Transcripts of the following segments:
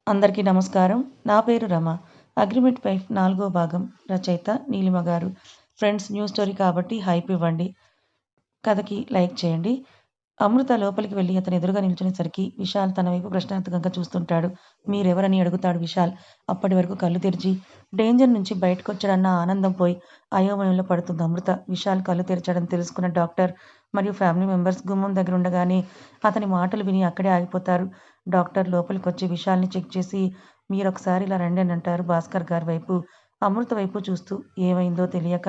అందరికీ నమస్కారం. నా పేరు రమ. 'అగ్రిమెంట్ వైఫ్' 4వ భాగం రచయిత నీలిమ గారు. ఫ్రెండ్స్, న్యూ స్టోరీ కాబట్టి హైప్ ఇవ్వండి. కథకి లైక్ చేయండి. అమృత లోపలికి వెళ్లి అతని ఎదురుగా నిల్చునేసరికి విశాల్ తన వైపు ప్రశ్నార్థకంగా చూస్తుంటాడు. మీరెవరని అడుగుతాడు విశాల్. అప్పటి వరకు కళ్ళు తెరిచి డేంజర్ నుంచి బయటకొచ్చాడన్న ఆనందం పోయి అయోమయంలో పడుతుంది అమృత. విశాల్ కళ్ళు తెరిచాడని తెలుసుకున్న డాక్టర్ మరియు ఫ్యామిలీ మెంబర్స్ గుమ్మం దగ్గర ఉండగానే అతని మాటలు విని అక్కడే ఆగిపోతారు. డాక్టర్ లోపలికొచ్చి విశాల్ని చెక్ చేసి మీరొకసారి ఇలా రండి అని అంటారు భాస్కర్ గారి వైపు. అమృత వైపు చూస్తూ ఏమైందో తెలియక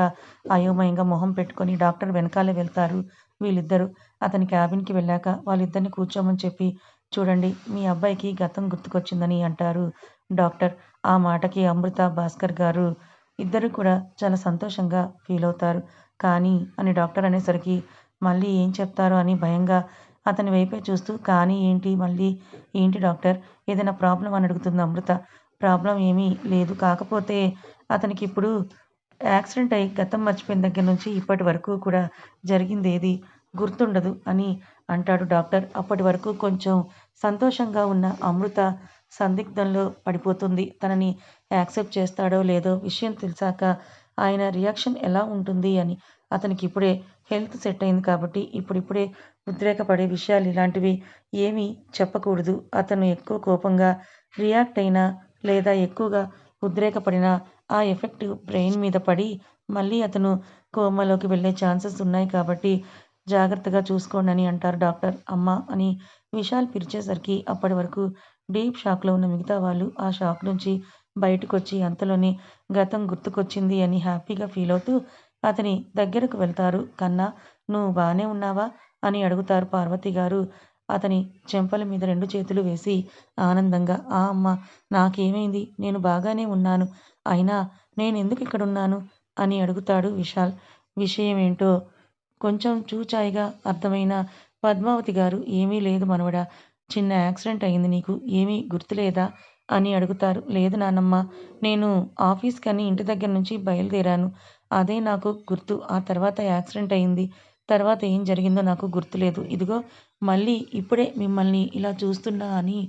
అయోమయంగా మొహం పెట్టుకొని డాక్టర్ వెనకాలే వెళ్తారు వీళ్ళిద్దరూ. అతని క్యాబిన్‌కి వెళ్ళాక వాళ్ళిద్దరిని కూర్చోమని చెప్పి, చూడండి మీ అబ్బాయికి గతం గుర్తుకొచ్చిందని అంటారు డాక్టర్. ఆ మాటకి అమృత, భాస్కర్ గారు ఇద్దరూ కూడా చాలా సంతోషంగా ఫీలవుతారు. కానీ అని డాక్టర్ అనేసరికి మళ్ళీ ఏం చెప్తారో అని భయంగా అతని వైపే చూస్తూ కానీ ఏంటి మళ్ళీ? ఏంటి డాక్టర్? ఏదైనా ప్రాబ్లమా అని అడుగుతుంది అమృత. ప్రాబ్లమ్ ఏమీ లేదు. కాకపోతే అతనికిప్పుడు యాక్సిడెంట్ అయ్యి గతం మర్చిపోయిన దగ్గర నుంచి ఇప్పటి వరకు కూడా జరిగిందేది గుర్తుండదు అని అంటాడు డాక్టర్. అప్పటి వరకు కొంచెం సంతోషంగా ఉన్న అమృత సందిగ్ధంలో పడిపోతుంది. తనని యాక్సెప్ట్ చేస్తాడో లేదో విషయం తెలిసాక ఆయన రియాక్షన్ ఎలా ఉంటుంది అని. అతనికిప్పుడే హెల్త్ సెట్ అయింది కాబట్టి ఇప్పుడిప్పుడే ఉద్రేకపడే విషయాలు ఇలాంటివి ఏమీ చెప్పకూడదు. అతను ఎక్కువ కోపంగా రియాక్ట్ అయినా లేదా ఎక్కువగా ఉద్రేకపడినా ఆ ఎఫెక్ట్ బ్రెయిన్ మీద పడి మళ్ళీ అతను కోమాలోకి వెళ్ళే ఛాన్సెస్ ఉన్నాయి కాబట్టి జాగ్రత్తగా చూసుకోండి అని అంటారు డాక్టర్. అమ్మా అని విశాల్ పిలిచేసరికి అప్పటి వరకు డీప్ షాక్‌లో ఉన్న మిగతా వాళ్ళు ఆ షాక్ నుంచి బయటకొచ్చి అంతలోనే గతం గుర్తుకొచ్చింది అని హ్యాపీగా ఫీలవుతూ అతని దగ్గరకు వెళ్తారు. కన్నా, నువ్వు బానే ఉన్నావా? అని అడుగుతారు పార్వతి గారు అతని చెంపల మీద 2 చేతులు వేసి ఆనందంగా. ఆ అమ్మా! నాకేమైంది? నేను బాగానే ఉన్నాను. అయినా నేనెందుకిక్కడున్నాను? అని అడుగుతాడు విశాల్. విషయమేంటో కొంచెం చూచాయిగా అర్థమైన పద్మావతి గారు ఏమీ లేదు మనవడా. చిన్న యాక్సిడెంట్ అయింది నీకు. ఏమీ గుర్తులేదా? అని అడుగుతారు. లేదు నాన్నమ్మ. నేను ఆఫీస్‌కని ఇంటి దగ్గర నుంచి బయలుదేరాను. అదే నాకు గుర్తు. ఆ తర్వాత యాక్సిడెంట్ అయింది. తర్వాత ఏం జరిగిందో నాకు గుర్తులేదు. ఇదిగో మళ్ళీ ఇప్పుడే మిమ్మల్ని ఇలా చూస్తున్నా అని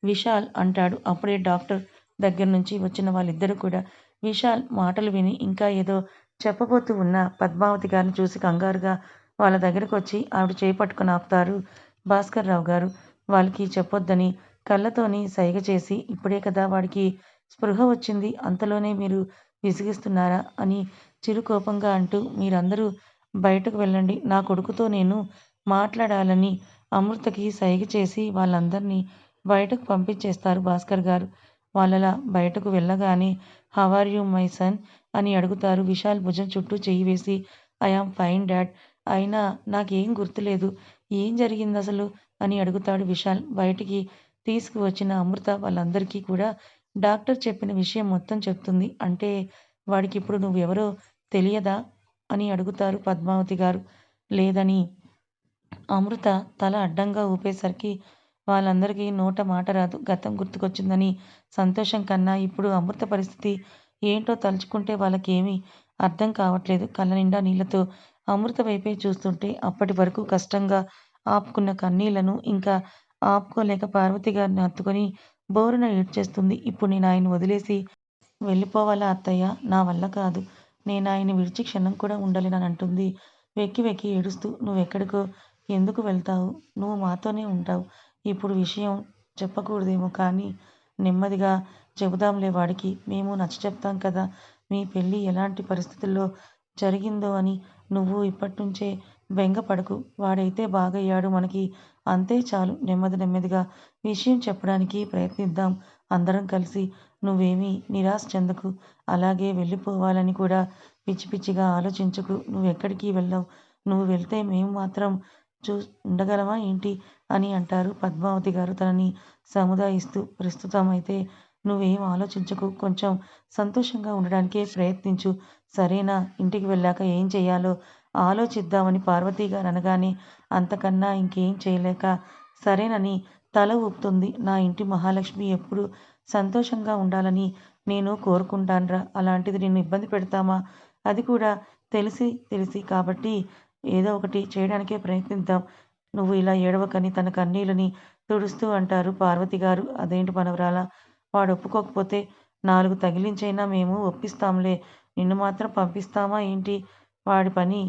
విశాల్ అంటాడు. అప్పుడే డాక్టర్ దగ్గర నుంచి వచ్చిన వాళ్ళిద్దరూ కూడా విశాల్ మాటలు విని ఇంకా ఏదో చెప్పబోతూ ఉన్న పద్మావతి గారిని చూసి కంగారుగా వాళ్ళ దగ్గరకొచ్చి ఆవిడ చేయి పట్టుకొని ఆపుతారు భాస్కర్ రావు గారు. వాళ్ళకి చెప్పొద్దని కళ్ళతోని సైగ చేసి ఇప్పుడే కదా వాడికి స్పృహ వచ్చింది. అంతలోనే మీరు విసిగిస్తున్నారా? అని చిరుకోపంగా అంటూ మీరందరూ బయటకు వెళ్ళండి. నా కొడుకుతో నేను మాట్లాడాలని అమృతకి సైగ చేసి వాళ్ళందరినీ బయటకు పంపించేస్తారు భాస్కర్ గారు. వాళ్ళలా బయటకు వెళ్ళగానే how are you my son? అని అడుగుతారు విశాల్ భుజం చుట్టూ చెయ్యి వేసి. I am fine dad. అయినా నాకేం గుర్తులేదు. ఏం జరిగిందసలు? అని అడుగుతాడు విశాల్. బయటికి తీసుకువచ్చిన అమృత వాళ్ళందరికీ కూడా డాక్టర్ చెప్పిన విషయం మొత్తం చెప్తుంది. అంటే వాడికిప్పుడు నువ్వెవరో తెలియదా? అని అడుగుతారు పద్మావతి గారు. లేదని అమృత తల అడ్డంగా ఊపేసరికి వాళ్ళందరికీ నోట మాట రాదు. గతం గుర్తుకొచ్చిందని సంతోషం కన్నా ఇప్పుడు అమృత పరిస్థితి ఏంటో తలుచుకుంటే వాళ్ళకేమీ అర్థం కావట్లేదు. కళ్ళ నిండా నీళ్లతో అమృత వైపే చూస్తుంటే అప్పటి వరకు కష్టంగా ఆపుకున్న కన్నీళ్లను ఇంకా ఆపుకోలేక పార్వతి గారిని హత్తుకొని బోరున ఏడ్చేస్తుంది. ఇప్పుడు నేను ఆయన్ని వదిలేసి వెళ్ళిపోవాలా అత్తయ్య? నా వల్ల కాదు. నేనాయన్ని విడిచి క్షణం కూడా ఉండలేనంటుంది వెక్కి వెక్కి ఏడుస్తూ. నువ్వెక్కడికో ఎందుకు వెళ్తావు? నువ్వు మాతోనే ఉంటావు. ఇప్పుడు విషయం చెప్పకూడదేమో కానీ నెమ్మదిగా చెబుదాంలే వాడికి. మేము నచ్చచెప్తాం కదా! మీ పెళ్ళి ఎలాంటి పరిస్థితుల్లో జరిగిందో అని. నువ్వు ఇప్పట్నుంచే బెంగపడకు. వాడైతే బాగయ్యాడు మనకి. అంతే చాలు. నెమ్మది నెమ్మదిగా విషయం చెప్పడానికి ప్రయత్నిద్దాం అందరం కలిసి. నువ్వేమీ నిరాశ చెందకు. అలాగే వెళ్ళిపోవాలని కూడా పిచ్చి పిచ్చిగా ఆలోచించకు. నువ్వెక్కడికి వెళ్ళవు. నువ్వు వెళ్తే మేము మాత్రం ఉండగలమా ఏంటి? అని అంటారు పద్మావతి గారు తనని సముదాయిస్తూ. ప్రస్తుతం అయితే నువ్వేం ఆలోచించకు. కొంచెం సంతోషంగా ఉండడానికే ప్రయత్నించు. సరేనా? ఇంటికి వెళ్ళాక ఏం చెయ్యాలో ఆలోచిద్దామని పార్వతి గారు అనగానే అంతకన్నా ఇంకేం చేయలేక సరేనని తల ఊపుతుంది. నా ఇంటి మహాలక్ష్మి ఎప్పుడూ సంతోషంగా ఉండాలని నేను కోరుకుంటానురా. అలాంటిది నిన్ను ఇబ్బంది పెడతామా? అది కూడా తెలిసి కాబట్టి ఏదో ఒకటి చేయడానికే ప్రయత్నిద్దాం. నువ్వు ఇలా ఏడవకని తన కన్నీళ్ళని తుడుస్తూ అంటారు పార్వతి గారు. అదేంటి మనవరాలా, వాడు ఒప్పుకోకపోతే 4 తగిలించైనా మేము ఒప్పిస్తాంలే. నిన్ను మాత్రం పంపిస్తామా ఏంటి? వాడి పని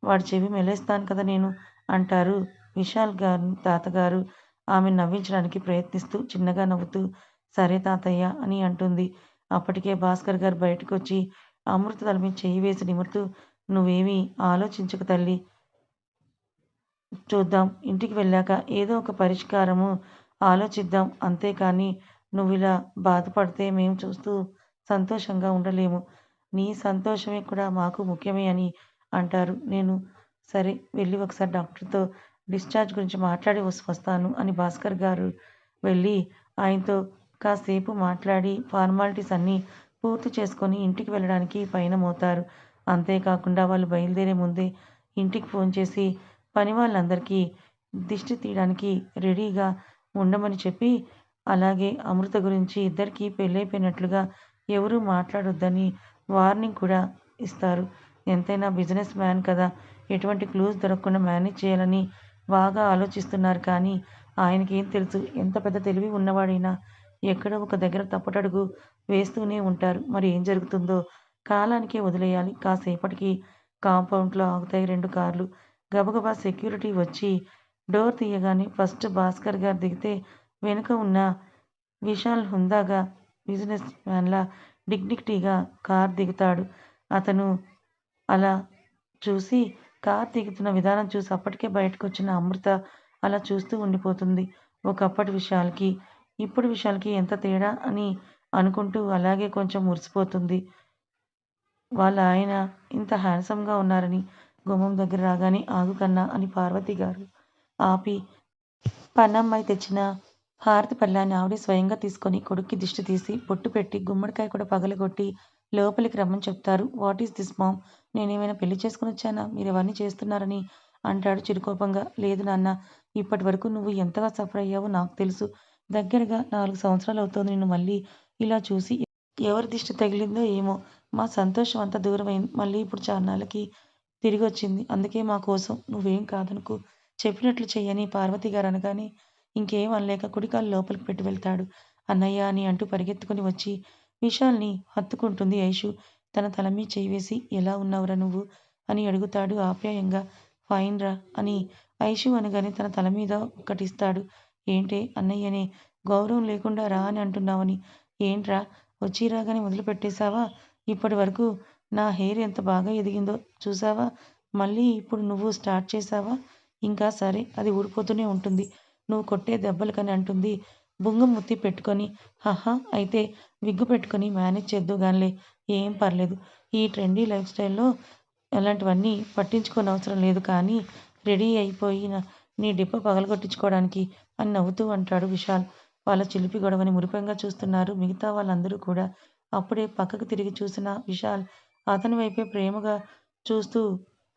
వాడి చెవి మెలేస్తాను కదా నేను అంటారు విశాల్ గారు తాతగారు. ఆమెను నవ్వించడానికి ప్రయత్నిస్తూ చిన్నగా నవ్వుతూ సరే తాతయ్య అని అంటుంది. అప్పటికే భాస్కర్ గారు బయటకొచ్చి అమృత తల మీద చెయ్యి వేసి నిమురుతూ నువ్వేమీ ఆలోచించకు తల్లి. చూద్దాం. ఇంటికి వెళ్ళాక ఏదో ఒక పరిష్కారము ఆలోచిద్దాం. అంతేకానీ నువ్విలా బాధపడితే మేము చూస్తూ సంతోషంగా ఉండలేము. నీ సంతోషమే కూడా మాకు ముఖ్యమే అని అంటారు. నేను సరే వెళ్ళి ఒకసారి డాక్టర్‌తో డిశ్చార్జ్ గురించి మాట్లాడి వస్తాను అని భాస్కర్ గారు వెళ్ళి ఆయనతో కాసేపు మాట్లాడి ఫార్మాలిటీస్ అన్నీ పూర్తి చేసుకొని ఇంటికి వెళ్ళడానికి పయనమవుతారు. అంతేకాకుండా వాళ్ళు బయలుదేరే ముందే ఇంటికి ఫోన్ చేసి పని వాళ్ళందరికీ దిష్టి తీయడానికి రెడీగా ఉండమని చెప్పి, అలాగే అమృత గురించి ఇద్దరికీ పెళ్ళైపోయినట్లుగా ఎవరూ మాట్లాడొద్దని వార్నింగ్ కూడా ఇస్తారు. ఎంతైనా బిజినెస్ మ్యాన్ కదా! ఎటువంటి క్లూస్ దొరకకుండా మేనేజ్ చేయాలని బాగా ఆలోచిస్తున్నారు కానీ, ఆయనకేం తెలుసు ఎంత పెద్ద తెలివి ఉన్నవాడైనా ఎక్కడో ఒక దగ్గర తప్పటడుగు వేస్తూనే ఉంటారు. మరి ఏం జరుగుతుందో కాలానికే వదిలేయాలి. కాసేపటికి కాంపౌండ్‌లో ఆగుతాయి 2 కార్లు. గబగబా సెక్యూరిటీ వచ్చి డోర్ తీయగానే ఫస్ట్ భాస్కర్ గారు దిగితే వెనుక ఉన్న విశాల్ హుందాగా బిజినెస్ మ్యాన్‌లా డిగ్నిటీగా కారు దిగుతాడు. అతను అలా చూసి కారు దిగుతున్న విధానం చూసి అప్పటికే బయటకొచ్చిన అమృత అలా చూస్తూ ఉండిపోతుంది. ఒకప్పటి విషయాలకి, ఇప్పుడు విషయాలకి ఎంత తేడా అని అనుకుంటూ అలాగే కొంచెం మురిసిపోతుంది. వాళ్ళ ఆయన ఇంత హ్యాండ్సమ్‌గా ఉన్నారని గుమ్మం దగ్గర రాగానే ఆగు కన్నా అని పార్వతి గారు ఆపి పనమ్మాయి తెచ్చిన హారతి పళ్ళాన్ని ఆవిడే స్వయంగా తీసుకొని కొడుక్కి దిష్టి తీసి బొట్టు పెట్టి గుమ్మడికాయ కూడా పగలగొట్టి లోపలికి రమ్మని చెప్తారు. What is this mom? నేనేమైనా పెళ్లి చేసుకొనొచ్చానా? మీరివన్నీ చేస్తున్నారని అంటాడు చిరుకోపంగా. లేదు నాన్న, ఇప్పటి వరకు నువ్వు ఎంతగా సఫర్ అయ్యావో నాకు తెలుసు. దగ్గరగా 4 సంవత్సరాలవుతోంది నిన్ను మళ్ళీ ఇలా చూసి. ఎవరి దిష్టి తగిలిందో ఏమో! మా సంతోషం అంతా దూరమైంది. మళ్ళీ ఇప్పుడు చాన్నాళ్ళకి తిరిగొచ్చింది. అందుకే మా కోసం నువ్వేం కాదనకు. చెప్పినట్లు చెయ్యని పార్వతిగారు అనగానే ఇంకేం అనలేక కుడికాలు లోపలికి పెట్టి వెళ్తాడు. అన్నయ్య అని అంటూ పరిగెత్తుకుని వచ్చి విశాల్‌ని హత్తుకుంటుంది ఐషు. తన తల మీద చెయ్యి వేసి ఎలా ఉన్నావురా నువ్వు? అని అడుగుతాడు ఆప్యాయంగా. ఫైన్ రా అని ఐషు అనగానే తన తల మీద ఒక్కటిస్తాడు. ఏంటే అన్నయ్యనే గౌరవం లేకుండా రా అని అంటున్నావని. ఏంట్రా వచ్చి రాగానే మొదలుపెట్టేశావా? ఇప్పటి వరకు నా హెయిర్ ఎంత బాగా ఎదిగిందో చూశావా? మళ్ళీ ఇప్పుడు నువ్వు స్టార్ట్ చేశావా? ఇంకా సరే అది ఊడిపోతూనే ఉంటుంది. నువ్వు కొట్టే దెబ్బలకని అంటుంది బుంగం ముత్తి పెట్టుకొని. హహ! అయితే విగ్గు పెట్టుకొని మేనేజ్ చేద్దువుగానిలే. ఏం పర్లేదు. ఈ ట్రెండీ లైఫ్ స్టైల్‌లో అలాంటివన్నీ పట్టించుకోనవసరం లేదు కానీ రెడీ అయిపోయిన నీ డిప్ప పగలగొట్టించుకోవడానికి అని నవ్వుతూ అంటాడు విశాల్. వాళ్ళ చిలిపి గొడవని మురిపెంగా చూస్తున్నారు మిగతా వాళ్ళందరూ కూడా. అప్పుడే పక్కకు తిరిగి చూసిన విశాల్ అతని వైపే ప్రేమగా చూస్తూ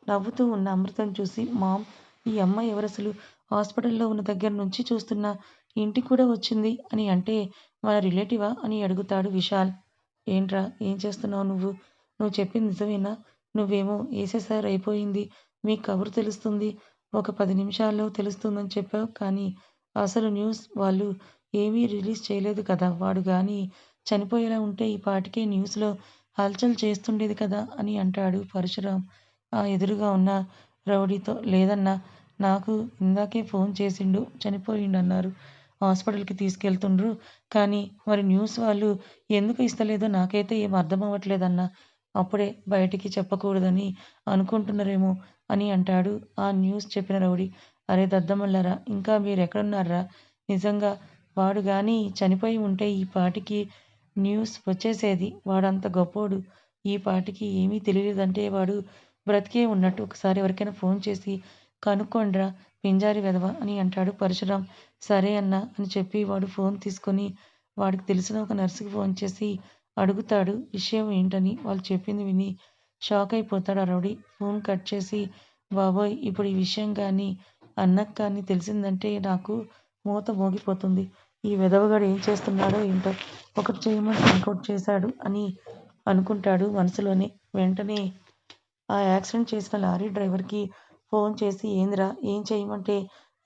నవ్వుతూ ఉన్న అమృతని చూసి మామ్, ఈ అమ్మాయి ఎవరసలు? హాస్పిటల్‌లో ఉన్న దగ్గర నుంచి చూస్తున్నా. ఇంటికి కూడా వచ్చింది అని అంటే మన రిలేటివా అని అడుగుతాడు విశాల్. ఏంట్రా ఏం చేస్తున్నావు నువ్వు? నువ్వు చెప్పింది నిజమేనా? నువ్వేమో ఏసేశారు అయిపోయింది. మీ కబురు తెలుస్తుంది. ఒక 10 నిమిషాల్లో తెలుస్తుందని చెప్పావు. కానీ అసలు న్యూస్ వాళ్ళు ఏమీ రిలీజ్ చేయలేదు కదా! వాడు గానీ చనిపోయేలా ఉంటే ఈ పాటికే న్యూస్‌లో హల్చల్ చేస్తుండేది కదా! అని అంటాడు పరశురాం ఆ ఎదురుగా ఉన్న రౌడీతో. లేదన్నా, నాకు ఇందాకే ఫోన్ చేసిండు చనిపోయిండన్నారు. హాస్పిటల్‌కి తీసుకెళ్తుండ్రు. కానీ మరి న్యూస్ వాళ్ళు ఎందుకు ఇస్తలేదో నాకైతే ఏం అర్థమవ్వట్లేదన్నా. అప్పుడే బయటికి చెప్పకూడదని అనుకుంటున్నారేమో అని అంటాడు ఆ న్యూస్ చెప్పిన రౌడీ. అరే దద్దమ్మల్లారా! ఇంకా మీరెక్కడున్నార్రా? నిజంగా వాడు గానీ చనిపోయి ఉంటే ఈ పాటికి న్యూస్ వచ్చేసేది. వాడంత గొప్పోడు. ఈ పాటికి ఏమీ తెలీలేదంటే వాడు బ్రతికే ఉన్నట్టు. ఒకసారి ఎవరికైనా ఫోన్ చేసి కనుక్కోండ్రా పింజారి వెధవ అని అంటాడు పరశురాం. సరే అన్నా అని చెప్పి వాడు ఫోన్ తీసుకొని వాడికి తెలిసిన ఒక నర్సుకి ఫోన్ చేసి అడుగుతాడు విషయం ఏంటని. వాళ్ళు చెప్పింది విని షాక్ అయిపోతాడు ఆ రౌడీ. ఫోన్ కట్ చేసి బాబోయ్! ఇప్పుడు ఈ విషయం గానీ అన్నకి కానీ తెలిసిందంటే నాకు మూత మోగిపోతుంది. ఈ వెధవగాడు ఏం చేస్తున్నాడో ఏంటో! ఒకటి చేయమంటే ఇంకోటి చేశాడు అని అనుకుంటాడు మనసులోనే. వెంటనే ఆ యాక్సిడెంట్ చేసిన లారీ డ్రైవర్‌కి ఫోన్ చేసి ఏందిరా ఏం చేయమంటే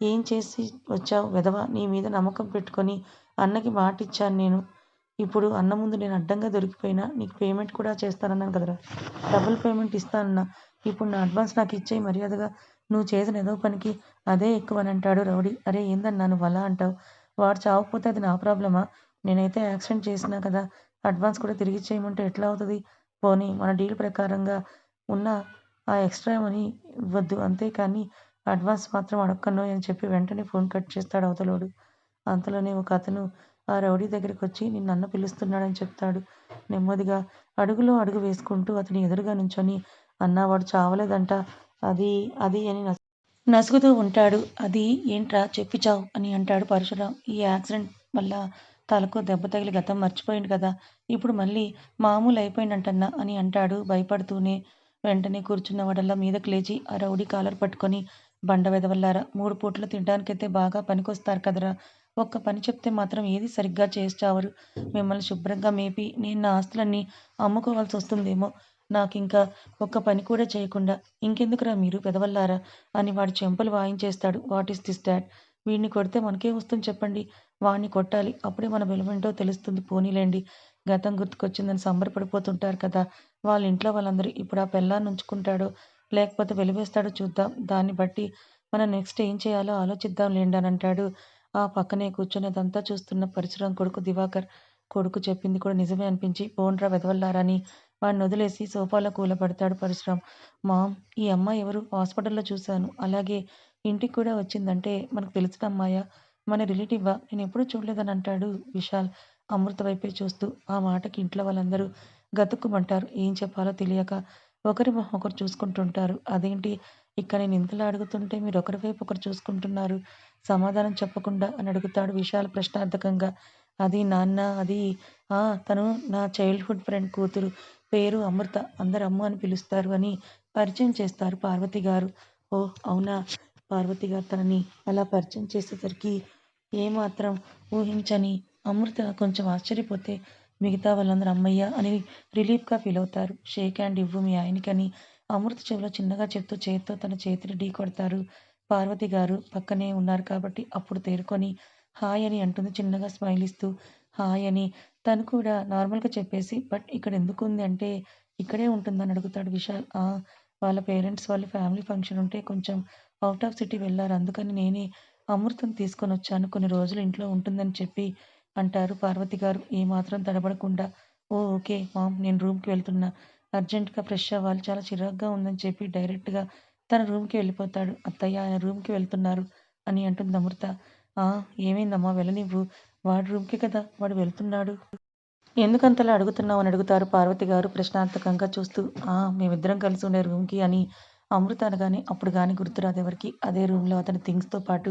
ఏం చేసి వచ్చావు వెధవ? నీ మీద నమ్మకం పెట్టుకొని అన్నకి మాటిచ్చాను నేను. ఇప్పుడు అన్న ముందు నేను అడ్డంగా దొరికిపోయినా నీకు పేమెంట్ కూడా చేస్తానన్నాను కదరా! డబుల్ పేమెంట్ ఇస్తానన్నా. ఇప్పుడు నా అడ్వాన్స్ నాకు ఇచ్చేయి మర్యాదగా. నువ్వు చేసిన ఏదో పనికి అదే ఎక్కువని అంటాడు రౌడీ. అరే ఏందన్నా నువ్వు అలా అంటావు? వాడు చావకపోతే అది నా ప్రాబ్లమా? నేనైతే యాక్సిడెంట్ చేసినా కదా! అడ్వాన్స్ కూడా తిరిగిచ్చేయమంటే ఎట్లా అవుతుంది? పోనీ మన డీల్ ప్రకారంగా ఉన్న ఆ ఎక్స్ట్రా మనీ ఇవ్వద్దు అంతే కానీ అడ్వాన్స్ మాత్రం అడక్కనోయ్ అని చెప్పి వెంటనే ఫోన్ కట్ చేస్తాడు అవతలోడు. అంతలోనే ఒక అతను ఆ రౌడీ దగ్గరికొచ్చి నిన్నన్న పిలుస్తున్నాడని చెప్తాడు. నెమ్మదిగా అడుగులో అడుగు వేసుకుంటూ అతని ఎదురుగా నుంచొని అన్నా వాడు చావలేదంట అది అది అని నసుగుతూ ఉంటాడు. అది ఏంట్రా చెప్పి చావు అని అంటాడు పరశురాం. ఈ యాక్సిడెంట్ వల్ల తలకు దెబ్బ తగిలి గతం మర్చిపోయిండు కదా! ఇప్పుడు మళ్ళీ మామూలు అయిపోయిండంటన్నా అని అంటాడు భయపడుతూనే. వెంటనే కూర్చున్నవాడల్లా మీదకి లేచి ఆ రౌడీ కాలర్ పట్టుకొని బండ వెధవల్లారా 3 పూటలు తినడానికైతే బాగా పనికొస్తారు కదరా! ఒక్క పని చెప్తే మాత్రం ఏది సరిగ్గా చేసి చావరు. మిమ్మల్ని శుభ్రంగా మేపి నేను నా ఆస్తులన్నీ అమ్ముకోవాల్సొస్తుందేమో నాకింకా ఒక్క పని కూడా చేయకుండా ఇంకెందుకురా మీరు వెధవల్లారా అని వాడి చెంపలు వాయించేస్తాడు. What is this dad? వీడిని కొడితే మనకేం వస్తుంది చెప్పండి? వాడిని కొట్టాలి. అప్పుడే మన విలువేంటో తెలుస్తుంది పోనీలెండి. గతం గుర్తుకొచ్చిందని సంబరపడిపోతుంటారు కదా! వాళ్ళ ఇంట్లో వాళ్ళందరూ ఇప్పుడు ఆ పెళ్ళాన్ని ఉంచుకుంటాడో లేకపోతే వెలివేస్తాడో చూద్దాం. దాన్ని బట్టి మనం నెక్స్ట్ ఏం చేయాలో ఆలోచిద్దాం లెండి అని అంటాడు. ఆ పక్కనే కూర్చొని అదంతా చూస్తున్న పరశురాం కొడుకు దివాకర్. కొడుకు చెప్పింది కూడా నిజమే అనిపించి పోండ్రా వెధవల్లారా అని వాడినొదిలేసి సోఫాలో కూలబడతాడు పరశురాం. మామ్! ఈ అమ్మాయి ఎవరు? హాస్పిటల్‌లో చూశాను. అలాగే ఇంటికి కూడా వచ్చిందంటే మనకు తెలిసిన అమ్మాయా? మన రిలేటివా? నేనెప్పుడూ చూడలేదని అంటాడు విశాల్ అమృత వైపే చూస్తూ. ఆ మాటకి ఇంట్లో వాళ్ళందరూ గతుక్కుమంటారు. ఏం చెప్పాలో తెలియక ఒకరి మొహం ఒకరు చూసుకుంటుంటారు. అదేంటి ఇక్కడ నేను ఇంతలా అడుగుతుంటే మీరు ఒకరి వైపు ఒకరు చూసుకుంటున్నారు. సమాధానం చెప్పకుండా అని అడుగుతాడు విశాల్ ప్రశ్నార్థకంగా. అది నాన్న అది తను నా చైల్డ్‌హుడ్ ఫ్రెండ్ కూతురు. పేరు అమృత. అందరూ అమ్ము అని పిలుస్తారు అని పరిచయం చేస్తారు పార్వతి గారు. ఓహ్! అవునా? పార్వతి గారు తనని అలా పరిచయం చేసేసరికి ఏమాత్రం ఊహించని అమృత కొంచెం ఆశ్చర్యపోతే మిగతా వాళ్ళందరూ హమ్మయ్య! అని రిలీఫ్‌గా ఫీలవుతారు. షేక్ హ్యాండ్ ఇవ్వు మీ ఆయనకని అమృత చెవిలో చిన్నగా చెప్తూ చేత్తో తన చేతిని ఢీకొడతారు. పార్వతి గారు పక్కనే ఉన్నారు కాబట్టి అప్పుడు తేరుకొని హాయ్ అని అంటుంది చిన్నగా స్మైల్ ఇస్తూ. హాయ్ అని తను కూడా నార్మల్‌గా చెప్పేసి బట్ ఇక్కడెందుకుంది అంటే ఇక్కడే ఉంటుందని అడుగుతాడు విశాల్. వాళ్ళ పేరెంట్స్ వాళ్ళ ఫ్యామిలీ ఫంక్షన్ ఉంటే కొంచెం ఔట్ ఆఫ్ సిటీ వెళ్లారు. అందుకని నేనే అమృతని తీసుకొనొచ్చాను. కొన్ని రోజులు ఇంట్లో ఉంటుందని చెప్పి అంటారు పార్వతి గారు ఏమాత్రం తడబడకుండా. ఓహ్! ఓకే మామ్ నేను రూమ్‌కి వెళ్తున్నా. అర్జెంట్‌గా ఫ్రెష్ అవ్వాలి. చాలా చిరాకుగా ఉందని చెప్పి డైరెక్ట్‌గా తన రూమ్‌కి వెళ్ళిపోతాడు. అత్తయ్య ఆయన రూమ్‌కి వెళ్తున్నారు అని అంటుంది అమృత. ఆ! ఏమైందమ్మా వెళ్ళనివ్వు. వాడి రూమ్‌కే కదా వాడు వెళ్తున్నాడు. ఎందుకంతలా అడుగుతున్నావు అని అడుగుతారు పార్వతి గారు ప్రశ్నార్థకంగా చూస్తూ. మేమిద్దరం కలిసి ఉండే రూమ్‌కి అని అమృత అనగానే అప్పుడు గాని గుర్తురాదు ఎవరికీ. అదే రూమ్‌లో అతని థింగ్స్‌తో పాటు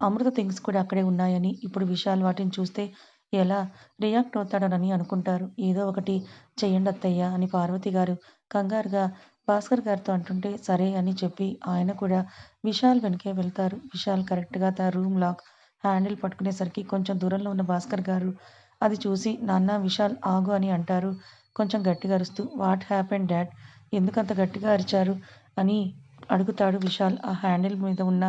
అమృత థింగ్స్ కూడా అక్కడే ఉన్నాయని, ఇప్పుడు విశాల్ వాటిని చూస్తే ఎలా రియాక్ట్ అవుతాడోనని అనుకుంటారు. ఏదో ఒకటి చెయ్యండి అత్తయ్య అని పార్వతి గారు కంగారుగా భాస్కర్ గారితో అంటుంటే సరే అని చెప్పి ఆయన కూడా విశాల్ వెనకే వెళ్తారు. విశాల్ కరెక్ట్‌గా తన రూమ్ లాక్ హ్యాండిల్ పట్టుకునేసరికి కొంచెం దూరంలో ఉన్న భాస్కర్ గారు అది చూసి నాన్న విశాల్ ఆగు అని అంటారు కొంచెం గట్టిగా అరుస్తూ. What happened dad? ఎందుకంత గట్టిగా అరిచారు? అని అడుగుతాడు విశాల్ ఆ హ్యాండిల్ మీద ఉన్న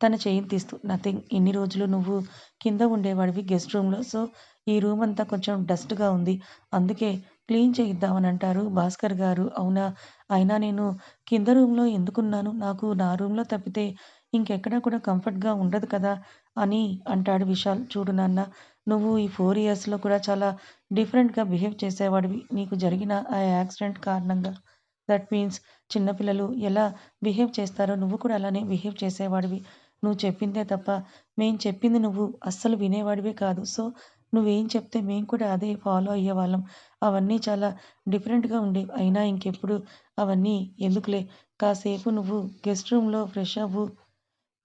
తన చెయ్యిని తీస్తూ. నథింగ్. ఇన్ని రోజులు నువ్వు కింద ఉండేవాడివి గెస్ట్ రూమ్‌లో. సో, ఈ రూమ్ అంతా కొంచెం డస్ట్‌గా ఉంది. అందుకే క్లీన్ చేయిద్దామని అంటారు భాస్కర్ గారు. అవునా? అయినా నేను కింద రూమ్‌లో ఎందుకున్నాను? నాకు నా రూమ్‌లో తప్పితే ఇంకెక్కడా కూడా కంఫర్ట్‌గా ఉండదు కదా! అని అంటాడు విశాల్. చూడు నాన్న నువ్వు ఈ 4 ఇయర్స్‌లో కూడా చాలా డిఫరెంట్‌గా బిహేవ్ చేసేవాడివి. నీకు జరిగిన ఆ యాక్సిడెంట్ కారణంగా. దట్ మీన్స్ చిన్న పిల్లలు ఎలా బిహేవ్ చేస్తారో నువ్వు కూడా అలానే బిహేవ్ చేసేవాడివి. నువ్వు చెప్పిందే తప్ప మేము చెప్పింది నువ్వు అస్సలు వినేవాడివే కాదు. సో, నువ్వేం చెప్తే మేము కూడా అదే ఫాలో అయ్యేవాళ్ళం. అవన్నీ చాలా డిఫరెంట్‌గా ఉండేవి. అయినా ఇంకెప్పుడు అవన్నీ ఎందుకులే కాసేపు నువ్వు గెస్ట్ రూమ్‌లో ఫ్రెష్ అవ్వు.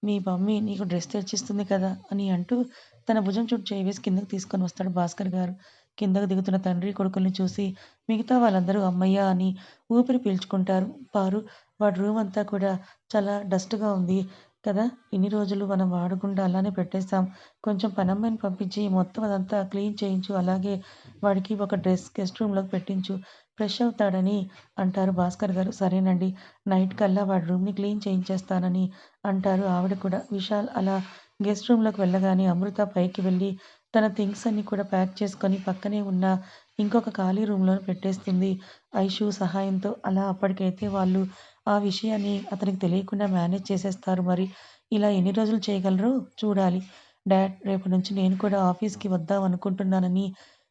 మీ మమ్మీ నీకు డ్రెస్ తెచ్చిస్తుంది కదా! అని అంటూ తన భుజం చుట్టూ చేయి వేసి కిందకి తీసుకొని వస్తాడు భాస్కర్ గారు. కిందకు దిగుతున్న తండ్రి కొడుకుల్ని చూసి మిగతా వాళ్ళందరూ హమ్మయ్య! అని ఊపిరి పీల్చుకుంటారు. పారు వాడి రూమ్ అంతా కూడా చాలా డస్ట్‌గా ఉంది. కదా! ఇన్ని రోజులు మనం వాడకుండా అలానే పెట్టేసాం. కొంచెం పనమ్మాయిని పంపించి మొత్తం అదంతా క్లీన్ చేయించు. అలాగే వాడికి ఒక డ్రెస్ గెస్ట్ రూమ్‌లోకి పెట్టించు. ఫ్రెష్ అవుతాడని అంటారు భాస్కర్ గారు. సరేనండి. నైట్ కల్లా వాడి రూమ్‌ని క్లీన్ చేయించేస్తానని అంటారు ఆవిడ కూడా. విశాల్ అలా గెస్ట్ రూమ్‌లోకి వెళ్ళగానే అమృత పైకి వెళ్ళి తన థింగ్స్ అన్నీ కూడా ప్యాక్ చేసుకొని పక్కనే ఉన్న ఇంకొక ఖాళీ రూమ్‌లో పెట్టేస్తుంది. ఐషు సహాయంతో. అలా అప్పటికైతే వాళ్ళు ఆ విషయాన్ని అతనికి తెలియకుండా మేనేజ్ చేసేస్తారు మరి. ఇలా ఎన్ని రోజులు చేయగలరో చూడాలి. డాడ్ రేపటి నుంచి నేను కూడా ఆఫీస్‌కి వద్దాం అనుకుంటున్నానని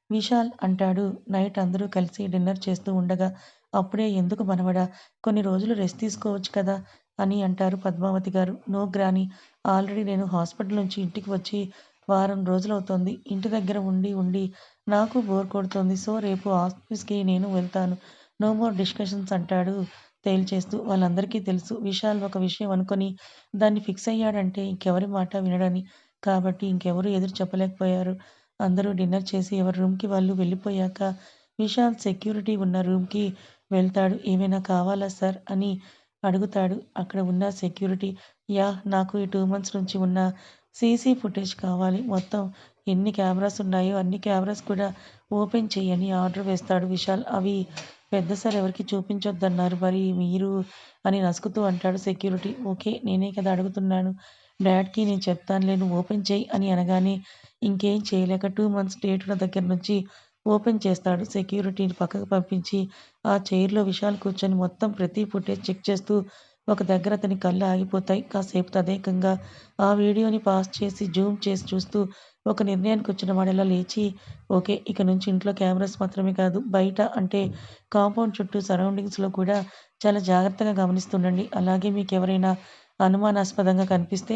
విశాల్ అంటాడు. నైట్ అందరూ కలిసి డిన్నర్ చేస్తూ ఉండగా, అప్పుడే ఎందుకు మనవడా కొన్ని రోజులు రెస్ట్ తీసుకోవచ్చు కదా! అని అంటారు పద్మావతి గారు. నో గ్రాని ఆల్రెడీ నేను హాస్పిటల్ నుంచి ఇంటికి వచ్చి వారం రోజులవుతోంది. ఇంటి దగ్గర ఉండి ఉండి నాకు బోర్ కొడుతోంది. సో రేపు ఆఫీస్‌కి నేను వెళ్తాను. నో మోర్ డిస్కషన్స్ అంటాడు తేల్చేస్తూ. వాళ్ళందరికీ తెలుసు విశాల్ ఒక విషయం అనుకొని దాన్ని ఫిక్స్ అయ్యాడంటే ఇంకెవరి మాట వినడని. కాబట్టి ఇంకెవరు ఎదురు చెప్పలేకపోయారు. అందరూ డిన్నర్ చేసి ఎవరి రూమ్‌కి వాళ్ళు వెళ్ళిపోయాక విశాల్ సెక్యూరిటీ ఉన్న రూమ్‌కి వెళ్తాడు. ఏమైనా కావాలా సార్ అని అడుగుతాడు. అక్కడ ఉన్న సెక్యూరిటీ యాహ్! నాకు ఈ 2 మంత్స్ నుంచి ఉన్న సీసీ ఫుటేజ్ కావాలి. మొత్తం ఎన్ని కెమెరాస్ ఉన్నాయో అన్ని కెమెరాస్ కూడా ఓపెన్ చెయ్యి అని ఆర్డర్ వేస్తాడు విశాల్. అవి పెద్ద సార్ ఎవరికీ చూపించొద్దన్నారు. మరి మీరు అని నసుకుతూ అంటాడు సెక్యూరిటీ. ఓకే. నేనే కదా అడుగుతున్నాను. డాడ్‌కి నేను చెప్తానులే నువ్వు ఓపెన్ చెయ్యి అని అనగానే ఇంకేం చేయలేక 2 మంత్స్ డేట్ ఉన్న దగ్గర నుంచి ఓపెన్ చేస్తాడు. సెక్యూరిటీని పక్కకు పంపించి ఆ చైర్‌లో విశాల్ కూర్చొని మొత్తం ప్రతి ఫుటేజ్ చెక్ చేస్తూ ఒక దగ్గర అతని కళ్ళు ఆగిపోతాయి. కాసేపు తదేకంగా ఆ వీడియోని పాజ్ చేసి జూమ్ చేసి చూస్తూ ఒక నిర్ణయానికొచ్చిన వాడిలా లేచి ఓకే. ఇక నుంచి ఇంట్లో కెమెరాస్ మాత్రమే కాదు బయట అంటే కాంపౌండ్ చుట్టూ సరౌండింగ్స్‌లో కూడా చాలా జాగ్రత్తగా గమనిస్తుండండి. అలాగే మీకెవరైనా అనుమానాస్పదంగా కనిపిస్తే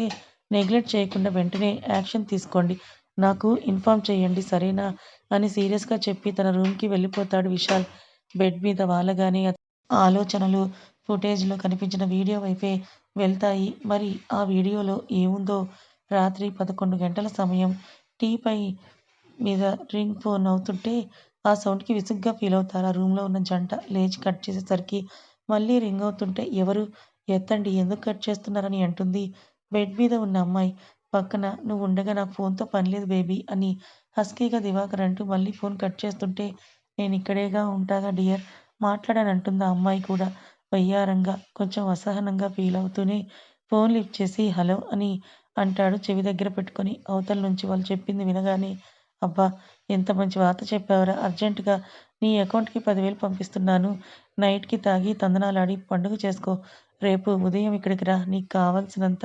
నెగ్లెక్ట్ చేయకుండా వెంటనే యాక్షన్ తీసుకోండి. నాకు ఇన్ఫార్మ్ చేయండి సరేనా? అని సీరియస్‌గా చెప్పి తన రూమ్‌కి వెళ్ళిపోతాడు విశాల్. బెడ్ మీద వాలగానే ఆలోచనలు ఫుటేజ్‌లో కనిపించిన వీడియో వైపే వెళ్తాయి. మరి ఆ వీడియోలో ఏముందో రాత్రి 11 గంటల సమయం టీపై మీద రింగ్ ఫోన్ అవుతుంటే ఆ సౌండ్‌కి విసుగ్గా ఫీలవుతారు ఆ రూమ్‌లో ఉన్న జంట. లేచి కట్ చేసేసరికి మళ్ళీ రింగ్ అవుతుంటే ఎవరు? ఎత్తండి ఎందుకు కట్ చేస్తున్నారని అంటుంది బెడ్ మీద ఉన్న అమ్మాయి. పక్కన నువ్వుండగా నాకు ఫోన్‌తో పనిలేదు బేబీ అని హస్కీగా దివాకర్ అంటూ మళ్ళీ ఫోన్ కట్ చేస్తుంటే నేనిక్కడేగా ఉంటాగా డియర్ మాట్లాడనంటుంది ఆ అమ్మాయి కూడా వయ్యారంగా. కొంచెం అసహనంగా ఫీలవుతూనే ఫోన్ లిఫ్ట్ చేసి హలో అని అంటాడు చెవి దగ్గర పెట్టుకొని. అవతల నుంచి వాళ్ళు చెప్పింది వినగానే అబ్బా! ఎంత మంచి వార్త చెప్పావురా! అర్జెంట్‌గా నీ అకౌంట్‌కి 10,000 పంపిస్తున్నాను. నైట్‌కి తాగి తందనాలాడి పండుగ చేసుకో. రేపు ఉదయం ఇక్కడికి రా. నీకు కావాల్సినంత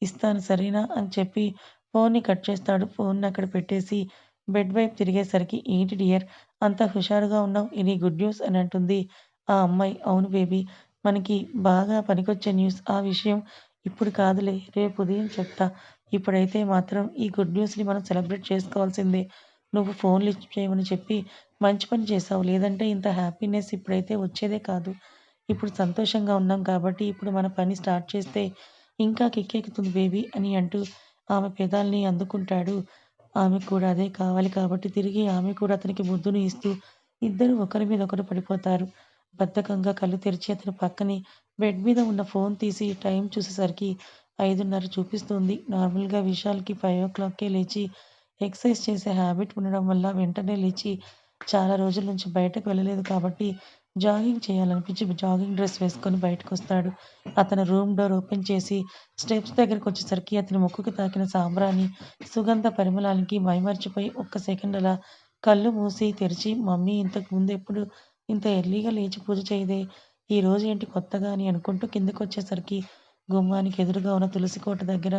ఇస్తాను సరేనా? అని చెప్పి ఫోన్‌ని కట్ చేస్తాడు. ఫోన్‌ని అక్కడ పెట్టేసి బెడ్ వైపు తిరిగేసరికి ఏంటి డియర్ అంత హుషారుగా ఉన్నావు? Any good news? అని అంటుంది ఆ అమ్మాయి. అవును బేబీ. మనకి బాగా పనికొచ్చే న్యూస్. ఆ విషయం ఇప్పుడు కాదులే. రేపు ఉదయం చెప్తా. ఇప్పుడైతే మాత్రం ఈ గుడ్ న్యూస్‌ని మనం సెలబ్రేట్ చేసుకోవాల్సిందే. నువ్వు ఫోన్ లిఫ్ట్ చేయమని చెప్పి మంచి పని చేశావు. లేదంటే ఇంత హ్యాపీనెస్ ఇప్పుడైతే వచ్చేదే కాదు. ఇప్పుడు సంతోషంగా ఉన్నాం కాబట్టి ఇప్పుడు మన పని స్టార్ట్ చేస్తే ఇంకా కిక్కెక్కుతుంది బేబీ అని అంటూ ఆమె పెదాల్ని అందుకుంటాడు. ఆమెకు కూడా అదే కావాలి కాబట్టి తిరిగి ఆమె కూడా అతనికి ముద్దును ఇస్తూ ఇద్దరూ ఒకరి మీద ఒకరు పడిపోతారు. బద్ధకంగా కళ్ళు తెరిచి అతని పక్కనే బెడ్ మీద ఉన్న ఫోన్ తీసి టైం చూసేసరికి 5:30 చూపిస్తుంది. నార్మల్‌గా విశాల్‌కి 5:00కే లేచి ఎక్సర్సైజ్ చేసే హాబిట్ ఉండడం వల్ల వెంటనే లేచి చాలా రోజుల నుంచి బయటకు వెళ్ళలేదు కాబట్టి జాగింగ్ చేయాలనిపించి జాగింగ్ డ్రెస్ వేసుకొని బయటకొస్తాడు. అతను రూమ్ డోర్ ఓపెన్ చేసి స్టెప్స్ దగ్గరకొచ్చేసరికి అతని ముక్కుకి తాకిన సాంబ్రాణి సుగంధ పరిమళానికి మైమరిచిపోయి ఒక్క సెకండ్ అలా కళ్ళు మూసి తెరిచి మమ్మీ ఇంతకు ముందెప్పుడు ఇంత ఎర్లీగా లేచి పూజ చేయదే. ఈరోజు ఏంటి కొత్తగా అని అనుకుంటూ కిందకొచ్చేసరికి గుమ్మానికి ఎదురుగా ఉన్న తులసి కోట దగ్గర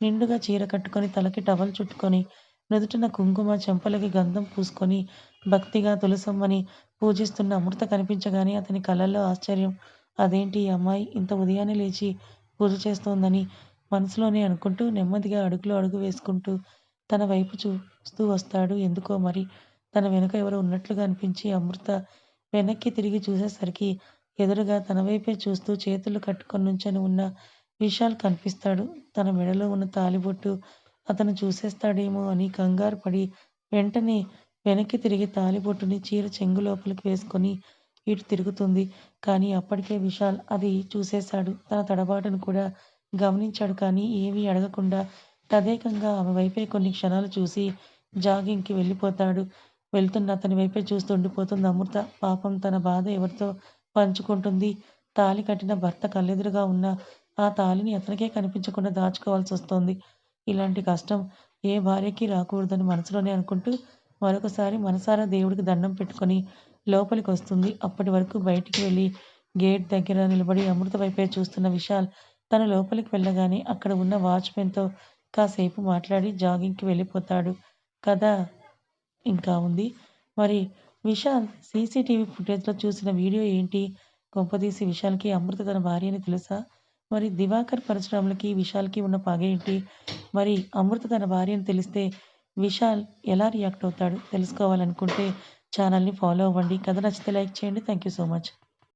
నిండుగా చీర కట్టుకొని తలకి టవల్ చుట్టుకొని నుదుటిన కుంకుమ చెంపలకి గంధం పూసుకొని భక్తిగా తులసమ్మని పూజిస్తున్న అమృత కనిపించగానే అతని కళ్ళల్లో ఆశ్చర్యం. అదేంటి ఈ అమ్మాయి ఇంత ఉదయాన్నే లేచి పూజ చేస్తోందని మనసులోనే అనుకుంటూ నెమ్మదిగా అడుగులో అడుగు వేసుకుంటూ తన వైపు చూస్తూ వస్తాడు. ఎందుకో మరి తన వెనుక ఎవరో ఉన్నట్లుగా అనిపించి అమృత వెనక్కి తిరిగి చూసేసరికి ఎదురుగా తన వైపే చూస్తూ చేతులు కట్టుకొని నుంచొని ఉన్న విశాల్ కనిపిస్తాడు. తన మెడలో ఉన్న తాళిబొట్టు అతను చూసేస్తాడేమో అని కంగారు పడి వెంటనే వెనక్కి తిరిగి తాళిబొట్టుని చీర చెంగు లోపలికి వేసుకొని ఇటు తిరుగుతుంది. కానీ అప్పటికే విశాల్ అది చూసేశాడు. తన తడబాటును కూడా గమనించాడు కానీ ఏమీ అడగకుండా తదేకంగా ఆమె వైపే కొన్ని క్షణాలు చూసి జాగింగ్‌కి వెళ్ళిపోతాడు. వెళ్తున్న అతని వైపే చూస్తూ ఉండిపోతుంది అమృత. పాపం తన బాధ ఎవరితో పంచుకుంటుంది? తాళి కట్టిన భర్త కళ్ళెదురుగా ఉన్న ఆ తాళిని అతనికే కనిపించకుండా దాచుకోవాల్సొస్తోంది. ఇలాంటి కష్టం ఏ భార్యకి రాకూడదని మనసులోనే అనుకుంటూ మరొకసారి మనసారా దేవుడికి దండం పెట్టుకొని లోపలికొస్తుంది. అప్పటి వరకు బయటికి వెళ్ళి గేట్ దగ్గర నిలబడి అమృత వైపే చూస్తున్న విశాల్ తను లోపలికి వెళ్ళగానే అక్కడ ఉన్న వాచ్‌మెన్‌తో కాసేపు మాట్లాడి జాగింగ్‌కి వెళ్ళిపోతాడు. కథ ఇంకా ఉంది. మరి విశాల్ సీసీటీవీ ఫుటేజ్‌లో చూసిన వీడియో ఏంటి? కొంపదీసి విశాల్‌కి అమృత తన భార్య అని తెలుసా? మరి దివాకర్ పరశురాములకి, విశాల్‌కి ఉన్న పగేంటి? మరి అమృత తన భార్య అని తెలిస్తే విశాల్ ఎలా రియాక్ట్ అవుతాడు? తెలుసుకోవాలనుకుంటే ఛానల్‌ని ఫాలో అవ్వండి. కథ నచ్చితే లైక్ చేయండి. Thank you so much.